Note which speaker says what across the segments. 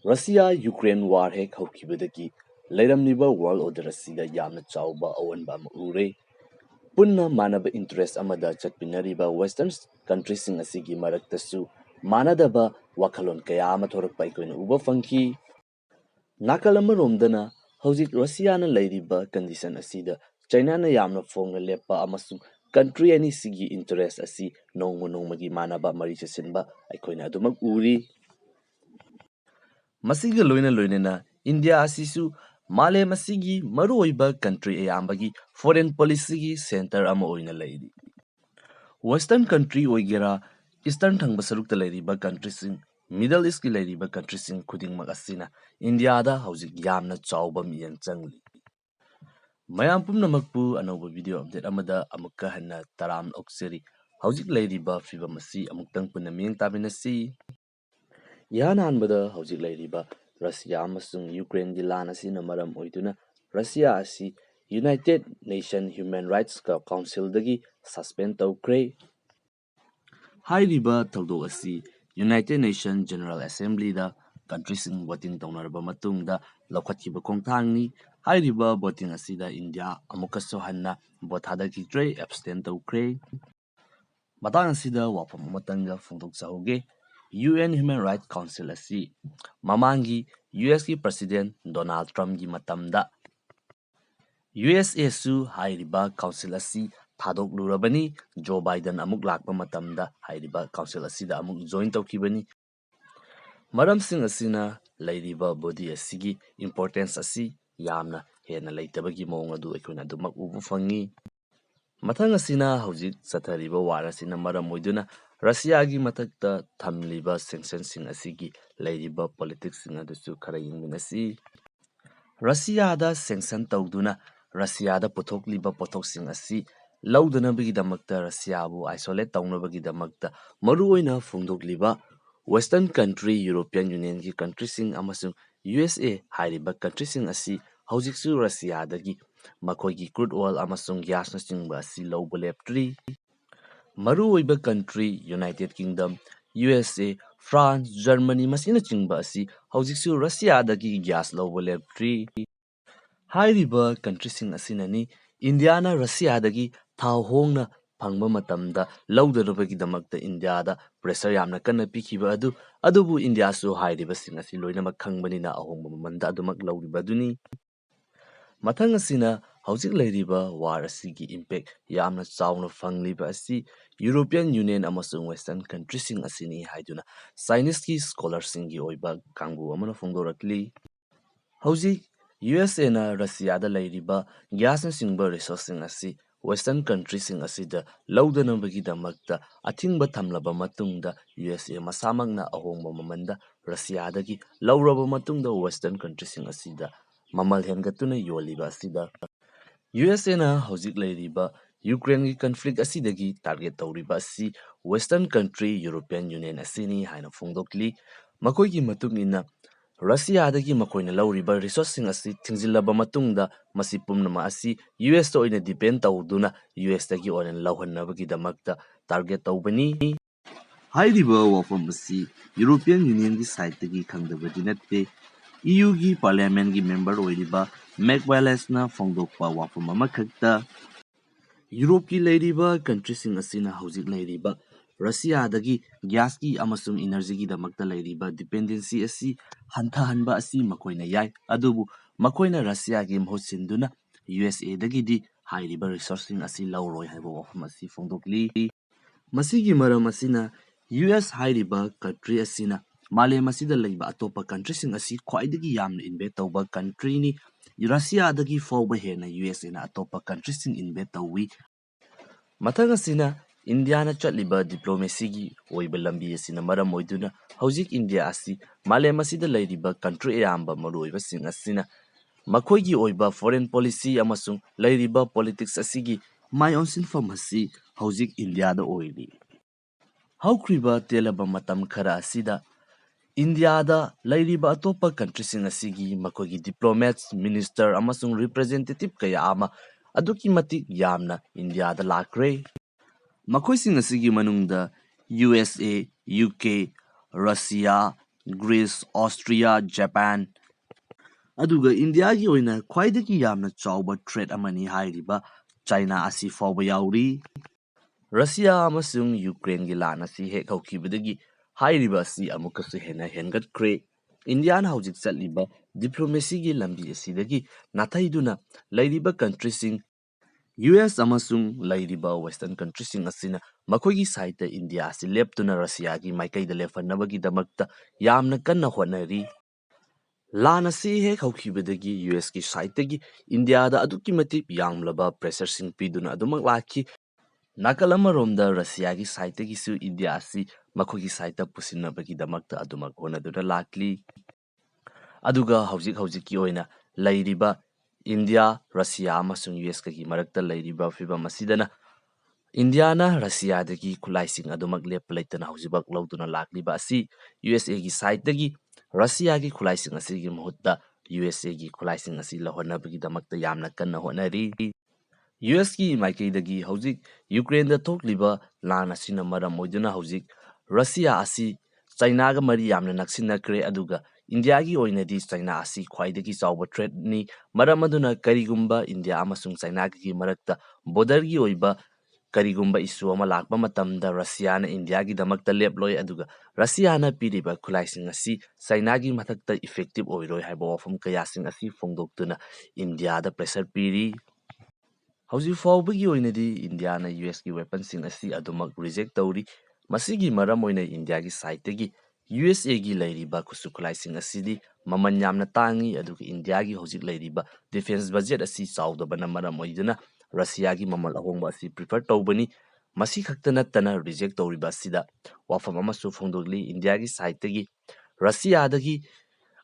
Speaker 1: Russia Ukraine war hek hokibadagi leiramniba world order asida yamna chawba awanba ama ure punna manaba interest amada chatpinariba western countries sing asigi maraktasu manadaba wakhalon kaya ama thorakpa ikoina uba fangki nakal amaromdana hojik Russia na leiriba condition asida China na yamna phongna lepa amasung country ani sigi interest asi nongmagi manaba mari chasinba aikoina adumak uri Masiga loina India asisu malem asigi maruoiba country ayambagi foreign policy gi center ama oina leidi. Western country oigera eastern thangba sarukta leiriba countries in middle east ki leiriba countries in khudingmak asina India da hauzik yamna chawba miyang changli. Mayam pumnamakpu anauba video update amada amukka hanna taram okseri hauzik leiriba fibam asi amuktang punna miyang tabinasi. Yana anbada hauzik leiriba Russia amasung Ukraine gi lan asina maram oiduna Russia asi United Nations Human Rights Council dagi suspend tawkre. Hairiba tawdok asi United Nations General Assembly da countries in voting tawnaraba matungda lawkhatkiba khongthangni. Hairiba voting asida India amukaso hanna vote thadakidre abstain tawkre. Matang asida wafam amatanga phongdokjahauge. UN Human Rights Council asi mamangi US ki President Donald Trump gi matamda USA su hairiba council asi thadok lurabani Joe Biden amuk lakpa matamda hairiba council asida amuk join tawkibani maram sing asina leiriba body asigi importance asi yamna hena leitabagi mawng adu aikoina adumak ubu fangi mathang asina hojik chathariba war asina maram oiduna Russia gi mathakta thamliba sanction sing asigi leiriba politics sing adusu khara yingminasi Russia da sanction tawduna Russia da puthokliba pothok sing asi lawdanabagi damakta Russia bu isolate tawnabagi damakta maru oina phongdokliba western country European Union gi country sing amasung USA hairiba country sing asi hojiksu Russia dagi makoigi crude oil amasung gas na singba asi lawba leptri maru oiba country United Kingdom USA France Germany masina chingba asi hojiksu Russia dagi gas lawba leptri hairiba country sing asinani India na Russia dagi thau hongna phangba matamda lawdanabagi damakta India da pressure yamna kanna pikhiba adubu India su hairiba sing asi loinamak khangbanina ahongba mamanda adumak lawriba aduni mathang asina hauzik leiriba war asigi impact yamna chawna fangliba asi European Union amasung western countries sing asini haiduna Chinese ki scholars singi oiba kangbu amana phongdorakli hauzik USA na Russia da leiriba gas na singba resource sing asi western countries sing asida lawdanabagi damakta athingba thamlaba matungda USA masamagna ahongba mamanda Russia dagi lawraba matungda western countries sing asida mamal hengatuna yoliba asida USA na hauzik leiriba Ukraine gi conflict asidagi target tawriba asi western country European Union asini haina phongdokli makoigi matungina Russia dagi makoina lawriba resourcing asi thingzilaba matungda masi pumnama asi US to oina depend tawduna US dagi oina lawhannabagi damakta target tawbani hairiba wafam asi European Union gi side dagi khangdabadi natte EU gi parliament gi member oiriba Meg Wallace na phongdokpa wafam amakhakta Europe ki leiriba country sing asina hauzik leiriba Russia dagi gas ki amasung energy gi damakta leiriba dependency asi hanthahanba asi makoina yai adubu makoina Russia gi mhosinduna USA dagi di hairiba resourcing asi lawroi haiba wafam asi phongdokli masigi maram asina US hairiba country asina malem asida leiba atopa country sing asi khwaidagi yamna invest tawba country ni Russia dagi fawba hena USA na atopa country sing invest tawi mathang asina India na chatliba diplomacy gi oiba lambi asina maram oiduna hauzik India asi malem asida leiriba country ayamba maruiba sing asina makoigi oiba foreign policy amasung leiriba politics asigi mai onsinfam asi hauzik India da oiri haukriba telaba matam khara asida India da leiriba atopa country sing asigi makoigi diplomats minister amasung representative kaya ama aduki matik yamna India da lakre makoising asigi manungda USA UK Russia Greece, Austria, Japan, ꯑꯗꯨꯒ ꯏꯟꯗꯤꯌꯥꯒꯤ ꯑꯣꯏꯅ ꯈ꯭ꯋꯥꯏꯗꯒꯤ ꯌꯥꯝꯅ ꯆꯥꯎꯕ thread ꯑꯃꯅꯤ ꯍꯥꯏꯔꯤꯕ China ꯑꯁꯤ ꯐꯥꯎꯕ ꯌꯥꯎꯔꯤ꯫ ꯔꯁꯤꯌꯥ ꯑꯃꯁꯨꯡ ꯌꯨꯀ꯭ꯔꯦꯟꯒꯤ ꯂꯥꯟ ꯑꯁꯤ ꯍꯦꯛ ꯍꯧꯈꯤꯕꯗꯒꯤ ꯍꯥꯏꯔꯤꯕ ꯑꯁꯤ ꯑꯃꯨꯛꯀꯁꯨ ꯍꯦꯟꯅ ꯍꯦꯟꯒꯠꯈ꯭ꯔꯦ꯫ ꯏꯟꯗꯤꯌꯥꯅ ꯍꯧꯖꯤꯛ ꯆꯠꯂꯤꯕ ꯗꯤꯄ꯭ꯂꯣꯃꯦꯁꯤꯒꯤ ꯂꯝꯕꯤ ꯑꯁꯤꯗꯒꯤ ꯅꯥꯊꯩꯗꯨꯅ ꯂꯩꯔꯤꯕ ꯀꯟꯇ꯭ꯔꯤꯁꯤꯡ ꯌꯨ.ꯑꯦꯁ. ꯑꯃꯁꯨꯡ ꯂꯩꯔꯤꯕ ꯋꯦꯁꯇꯔꯟ ꯀꯟꯇ꯭ꯔꯤꯁꯤꯡ ꯑꯁꯤꯅ ꯃꯈꯣꯏꯒꯤ ꯁꯥꯏꯠꯇ ꯏꯟꯗꯤꯌꯥ ꯑꯁꯤ ꯂꯦꯞꯇꯨꯅ ꯔꯁꯤꯌꯥꯒꯤ ꯃꯥꯏꯀꯩꯗ ꯂꯦꯞꯍꯟꯅꯕꯒꯤꯗꯃꯛꯇ ꯌꯥꯝꯅ ꯀꯟꯅ ꯍꯣꯠꯅꯔꯤ꯫ ꯂꯥꯟ ꯑꯁꯤ ꯍꯦꯛ ꯍꯧꯈꯤꯕꯗꯒꯤ ꯌꯨ.ꯑꯦꯁ.ꯀꯤ ꯁꯥꯏꯠꯇꯒꯤ ꯏꯟꯗꯤꯌꯥꯗ ꯑꯗꯨꯛꯀꯤ ꯃꯇꯤꯛ ꯌꯥꯝꯂꯕ ꯄ꯭ꯔꯦꯁꯔꯁꯤꯡ ꯄꯤꯗꯨꯅ ꯑꯗꯨꯃꯛ ꯂꯥꯛꯈꯤ꯫ ꯅꯥꯀꯜ ꯑꯃꯔꯣꯝꯗ ꯔꯁꯤꯌꯥꯒꯤ ꯁꯥꯏꯠꯇꯒꯤꯁꯨ ꯏꯟꯗꯤꯌꯥ ꯑꯁꯤ ꯃꯈꯣꯏꯒꯤ ꯁꯥꯏꯠꯇ ꯄꯨꯁꯤꯟꯅꯕꯒꯤꯗꯃꯛꯇ ꯑꯗꯨꯃꯛ ꯍꯣꯠꯅꯗꯨꯅ ꯂꯥꯛꯂꯤ꯫ ꯑꯗꯨꯒ ꯍꯧꯖꯤꯛꯀꯤ ꯑꯣꯏꯅ ꯂꯩꯔꯤꯕ ꯏꯟꯗꯤꯌꯥ, ꯔꯁꯤꯌꯥ ꯑꯃꯁꯨꯡ ꯌꯨ.ꯑꯦꯁ.ꯀꯒꯤ ꯃꯔꯛꯇ ꯂꯩꯔꯤꯕ ꯐꯤꯚꯝ ꯑꯁꯤꯗꯅ ꯏꯟꯗꯤꯌꯥꯅ ꯔꯁꯤꯌꯥꯗꯒꯤ ꯈꯨꯠꯂꯥꯏꯁꯤꯡ ꯑꯗꯨꯃꯛ ꯂꯦꯞꯄ ꯂꯩꯇꯅ ꯍꯧꯖꯤꯛꯃꯛ ꯂꯧꯗꯨꯅ ꯂꯥꯛꯂꯤꯕ ꯑꯁꯤ ꯌꯨ.ꯑꯦꯁ.ꯑꯦꯒꯤ ꯁꯥꯏꯠꯇꯒꯤ ꯔꯁꯤꯌꯥꯒꯤ ꯈꯨꯠꯂꯥꯏꯁꯤꯡ ꯑꯁꯤꯒꯤ ꯃꯍꯨꯠꯇ ꯌꯨ.ꯑꯦꯁ.ꯑꯦꯒꯤ ꯈꯨꯠꯂꯥꯏꯁꯤꯡ ꯑꯁꯤ ꯂꯧꯍꯟꯅꯕꯒꯤꯗꯃꯛꯇ ꯌꯥꯝꯅ ꯀꯟꯅ ꯍꯣꯠꯅꯔꯤ꯫ ꯌꯨ.ꯑꯦꯁ.ꯀꯤ ꯃꯥꯏꯀꯩꯗꯒꯤ ꯍꯧꯖꯤꯛ ꯌꯨꯀ꯭ꯔꯦꯟꯗ ꯊꯣꯛꯂꯤꯕ ꯂꯥꯟ ꯑꯁꯤꯅ ꯃꯔꯝ ꯑꯣꯏꯗꯨꯅ ꯍꯧꯖꯤꯛ ꯔꯁꯤꯌꯥ ꯑꯁꯤ ꯆꯩꯅꯥꯒ ꯃꯔꯤ ꯌꯥꯝꯅ ꯅꯛꯁꯤꯟꯅꯈ꯭ꯔꯦ꯫ ꯑꯗꯨꯒ ꯏꯟꯗꯤꯌꯥꯒꯤ ꯑꯣꯏꯅꯗꯤ ꯆꯩꯅꯥ ꯑꯁꯤ ꯈ꯭ꯋꯥꯏꯗꯒꯤ ꯆꯥꯎꯕ ꯊ꯭ꯔꯦꯠꯅꯤ꯫ ꯃꯔꯝ ꯑꯗꯨꯅ ꯀꯔꯤꯒꯨꯝꯕ ꯏꯟꯗꯤꯌꯥ ꯑꯃꯁꯨꯡ ꯆꯩꯅꯥꯒꯤ ꯃꯔꯛꯇ ꯕꯣꯔꯗꯔꯒꯤ ꯑꯣꯏꯕ ꯀꯔꯤꯒꯨꯝꯕ ꯏꯁꯨ ꯑꯃ ꯂꯥꯛꯄ ꯃꯇꯝꯗ ꯔꯁꯤꯌꯥꯅ ꯏꯟꯗꯤꯌꯥꯒꯤꯗꯃꯛꯇ ꯂꯦꯞꯂꯣꯏ꯫ ꯑꯗꯨꯒ ꯔꯁꯤꯌꯥꯅ ꯄꯤꯔꯤꯕ ꯈꯨꯠꯂꯥꯏꯁꯤꯡ ꯑꯁꯤ ꯆꯩꯅꯥꯒꯤ ꯃꯊꯛꯇ ꯏꯐꯦꯛꯇꯤꯞ ꯑꯣꯏꯔꯣꯏ ꯍꯥꯏꯕ ꯋꯥꯐꯝ ꯀꯌꯥꯁꯤꯡ ꯑꯁꯤ ꯐꯣꯡꯗꯣꯛꯇꯨꯅ ꯏꯟꯗꯤꯌꯥꯗ ꯄ꯭ꯔꯦꯁꯔ ꯄꯤꯔꯤ꯫ ꯍꯧꯖꯤꯛ ꯐꯥꯎꯕꯒꯤ ꯑꯣꯏꯅꯗꯤ ꯏꯟꯗꯤꯌꯥꯅ ꯌꯨ.ꯑꯦꯁ.ꯀꯤ ꯋꯦꯄꯟꯁꯤꯡ ꯑꯁꯤ ꯑꯗꯨꯃꯛ ꯔꯤꯖꯦꯛ ꯇꯧꯔꯤ꯫ ꯃꯁꯤꯒꯤ ꯃꯔꯝ ꯑꯣꯏꯅ ꯏꯟꯗꯤꯌꯥꯒꯤ ꯁꯥꯏꯠꯇꯒꯤ ꯌꯨ.ꯑꯦꯁ.ꯑꯦꯒꯤ ꯂꯩꯔꯤꯕ ꯈꯨꯠꯁꯨ ꯈꯨꯠꯂꯥꯏꯁꯤꯡ ꯑꯁꯤꯗꯤ ꯃꯃꯜ ꯌꯥꯝꯅ ꯇꯥꯡꯏ꯫ ꯑꯗꯨꯒ ꯏꯟꯗꯤꯌꯥꯒꯤ ꯍꯧꯖꯤꯛ ꯂꯩꯔꯤꯕ ꯗꯤꯐꯦꯟꯁ ꯕꯖꯦꯠ ꯑꯁꯤ ꯆꯥꯎꯗꯕꯅ ꯃꯔꯝ ꯑꯣꯏꯗꯨꯅ ꯔꯁꯤꯌꯥꯒꯤ ꯃꯃꯜ ꯑꯍꯣꯡꯕ ꯑꯁꯤ ꯄ꯭ꯔꯤꯐꯔ ꯇꯧꯕꯅꯤ꯫ ꯃꯁꯤ ꯈꯛꯇ ꯅꯠꯇꯅ ꯔꯤꯖꯦꯛ ꯇꯧꯔꯤꯕ ꯑꯁꯤꯗ ꯋꯥꯐꯝ ꯑꯃꯁꯨ ꯐꯣꯡꯗꯣꯛꯂꯤ꯫ ꯏꯟꯗꯤꯌꯥꯒꯤ ꯁꯥꯏꯠꯇꯒꯤ ꯔꯁꯤꯌꯥꯗꯒꯤ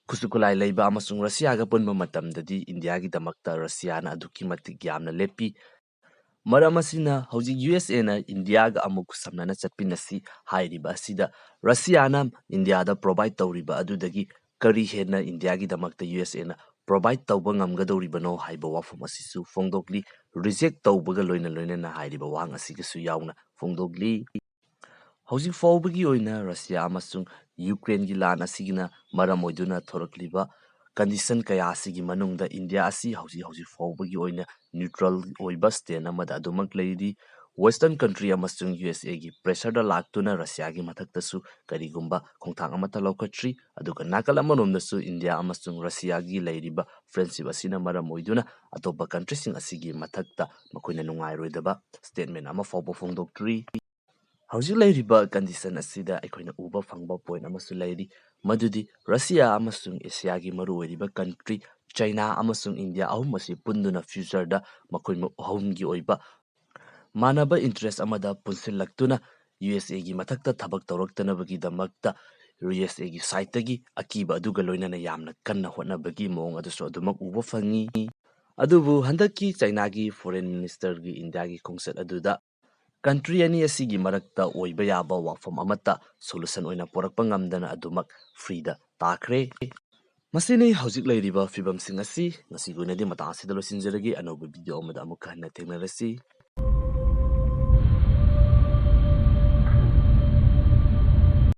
Speaker 1: ꯈꯨꯠꯁꯨ ꯈꯨꯠꯂꯥꯏ ꯂꯩꯕ ꯑꯃꯁꯨꯡ ꯔꯁꯤꯌꯥꯒ ꯄꯨꯟꯕ ꯃꯇꯝꯗꯗꯤ ꯏꯟꯗꯤꯌꯥꯒꯤꯗꯃꯛꯇ ꯔꯁꯤꯌꯥꯅ ꯑꯗꯨꯛꯀꯤ ꯃꯇꯤꯛ ꯌꯥꯝꯅ ꯂꯦꯞꯄꯤ꯫ ꯃꯔꯝ ꯑꯁꯤꯅ ꯍꯧꯖꯤꯛ ꯌꯨ.ꯑꯦꯁ.ꯑꯦꯅ ꯏꯟꯗꯤꯌꯥꯒ ꯑꯃꯨꯛ ꯁꯝꯅꯅ ꯆꯠꯃꯤꯟꯅꯁꯤ ꯍꯥꯏꯔꯤꯕ ꯑꯁꯤꯗ ꯔꯁꯤꯌꯥꯅ ꯏꯟꯗꯤꯌꯥꯗ ꯄ꯭ꯔꯣꯚꯥꯏꯗ ꯇꯧꯔꯤꯕ ꯑꯗꯨꯗꯒꯤ ꯀꯔꯤ ꯍꯦꯟꯅ ꯏꯟꯗꯤꯌꯥꯒꯤꯗꯃꯛꯇ ꯌꯨ.ꯑꯦꯁ.ꯑꯦꯅ ꯄ꯭ꯔꯣꯚꯥꯏꯗ ꯇꯧꯕ ꯉꯝꯒꯗꯧꯔꯤꯕꯅꯣ ꯍꯥꯏꯕ ꯋꯥꯐꯝ ꯑꯁꯤꯁꯨ ꯐꯣꯡꯗꯣꯛꯂꯤ꯫ ꯔꯤꯖꯦꯛ ꯇꯧꯕꯒ ꯂꯣꯏꯅꯅ ꯍꯥꯏꯔꯤꯕ ꯋꯥꯍꯪ ꯑꯁꯤꯒꯁꯨ ꯌꯥꯎꯅ ꯐꯣꯡꯗꯣꯛꯂꯤ꯫ ꯍꯧꯖꯤꯛ ꯐꯥꯎꯕꯒꯤ ꯑꯣꯏꯅ ꯔꯁꯤꯌꯥ ꯑꯃꯁꯨꯡ ꯌꯨꯀ꯭ꯔꯦꯟꯒꯤ ꯂꯥꯟ ꯑꯁꯤꯒꯤꯅ ꯃꯔꯝ ꯑꯣꯏꯗꯨꯅ ꯊꯣꯔꯛꯂꯤꯕ ꯀꯟꯗꯤꯁꯟ ꯀꯌꯥ ꯑꯁꯤꯒꯤ ꯃꯅꯨꯡꯗ ꯏꯟꯗꯤꯌꯥ ꯑꯁꯤ ꯍꯧꯖꯤꯛ ꯐꯥꯎꯕꯒꯤ ꯑꯣꯏꯅ ꯅ꯭ꯌꯨꯇ꯭ꯔꯦꯜ ꯑꯣꯏꯕ ꯁ꯭ꯇꯦꯟ ꯑꯃꯗ ꯑꯗꯨꯃꯛ ꯂꯩꯔꯤ꯫ ꯋꯦꯁꯇꯔꯟ ꯀꯟꯇ꯭ꯔꯤ ꯑꯃꯁꯨꯡ ꯌꯨ.ꯑꯦꯁ.ꯑꯦꯒꯤ ꯄ꯭ꯔꯦꯁꯔꯗ ꯂꯥꯛꯇꯨꯅ ꯔꯁꯤꯌꯥꯒꯤ ꯃꯊꯛꯇꯁꯨ ꯀꯔꯤꯒꯨꯝꯕ ꯈꯣꯡꯊꯥꯡ ꯑꯃꯠꯇ ꯂꯧꯈꯠꯇ꯭ꯔꯤ꯫ ꯑꯗꯨꯒ ꯅꯥꯀꯜ ꯑꯃꯔꯣꯝꯗꯁꯨ ꯏꯟꯗꯤꯌꯥ ꯑꯃꯁꯨꯡ ꯔꯁꯤꯌꯥꯒꯤ ꯂꯩꯔꯤꯕ ꯐ꯭ꯔꯦꯟꯗꯁꯤꯞ ꯑꯁꯤꯅ ꯃꯔꯝ ꯑꯣꯏꯗꯨꯅ ꯑꯇꯣꯞꯄ ꯀꯟꯇ꯭ꯔꯤꯁꯤꯡ ꯑꯁꯤꯒꯤ ꯃꯊꯛꯇ ꯃꯈꯣꯏꯅ ꯅꯨꯡꯉꯥꯏꯔꯣꯏꯗꯕ ꯁ꯭ꯇꯦꯠꯃꯦꯟ ꯑꯃ ꯐꯥꯎꯕ ꯐꯣꯡꯗꯣꯛꯇ꯭ꯔꯤ꯫ ꯍꯧꯖꯤꯛ ꯂꯩꯔꯤꯕ ꯀꯟꯗꯤꯁꯟ ꯑꯁꯤꯗ ꯑꯩꯈꯣꯏꯅ ꯎꯕ ꯐꯪꯕ ꯄꯣꯏꯟꯠ ꯑꯃꯁꯨ ꯂꯩꯔꯤ, ꯃꯗꯨꯗꯤ ꯔꯁꯤꯌꯥ ꯑꯃꯁꯨꯡ ꯑꯦꯁꯤꯌꯥꯒꯤ ꯃꯔꯨꯑꯣꯏꯔꯤꯕ ꯀꯟꯇ꯭ꯔꯤ ꯆꯩꯅꯥ ꯑꯃꯁꯨꯡ ꯏꯟꯗꯤꯌꯥ ꯑꯍꯨꯝ ꯑꯁꯤ ꯄꯨꯟꯗꯨꯅ ꯐ꯭ꯌꯨꯆꯔꯗ ꯃꯈꯣꯏ ꯑꯍꯨꯝꯒꯤ ꯑꯣꯏꯕ ꯃꯥꯟꯅꯕ ꯏꯟꯇꯔꯦꯁ ꯑꯃꯗ ꯄꯨꯟꯁꯤꯜꯂꯛꯇꯨꯅ ꯌꯨ.ꯑꯦꯁ.ꯑꯦꯒꯤ ꯃꯊꯛꯇ ꯊꯕꯛ ꯇꯧꯔꯛꯇꯅꯕꯒꯤꯗꯃꯛꯇ ꯌꯨ.ꯑꯦꯁ.ꯑꯦꯒꯤ ꯁꯥꯏꯠꯇꯒꯤ ꯑꯀꯤꯕ ꯑꯗꯨꯒ ꯂꯣꯏꯅꯅ ꯌꯥꯝꯅ ꯀꯟꯅ ꯍꯣꯠꯅꯕꯒꯤ ꯃꯑꯣꯡ ꯑꯗꯨꯁꯨ ꯑꯗꯨꯃꯛ ꯎꯕ ꯐꯪꯉꯤ꯫ ꯑꯗꯨꯕꯨ ꯍꯟꯗꯛꯀꯤ ꯆꯩꯅꯥꯒꯤ ꯐꯣꯔꯦꯟ ꯃꯤꯅꯤꯁꯇꯔꯒꯤ ꯏꯟꯗꯤꯌꯥꯒꯤ ꯈꯣꯡꯆꯠ ꯑꯗꯨꯗ ꯀꯟꯇ꯭ꯔꯤ ꯑꯅꯤ ꯑꯁꯤꯒꯤ ꯃꯔꯛꯇ ꯑꯣꯏꯕ ꯌꯥꯕ ꯋꯥꯐꯝ ꯑꯃꯠꯇ ꯁꯣꯂꯨꯁꯟ ꯑꯣꯏꯅ ꯄꯨꯔꯛꯄ ꯉꯝꯗꯅ ꯑꯗꯨꯃꯛ ꯐ꯭ꯔꯤꯗ ꯇꯥꯈ꯭ꯔꯦ꯫ ꯃꯁꯤꯅꯤ ꯍꯧꯖꯤꯛ ꯂꯩꯔꯤꯕ ꯐꯤꯕꯝꯁꯤꯡ ꯑꯁꯤ꯫ ꯉꯁꯤꯒꯤ ꯑꯣꯏꯅꯗꯤ ꯃꯇꯥꯡ ꯑꯁꯤꯗ ꯂꯣꯏꯁꯤꯟꯖꯔꯒꯦ꯫ ꯑꯅꯧꯕ ꯚꯤꯗꯤꯑꯣ ꯑꯃꯗ ꯑꯃꯨꯛꯀ ꯍꯟꯅ ꯊꯦꯡꯅꯔꯁꯤ꯫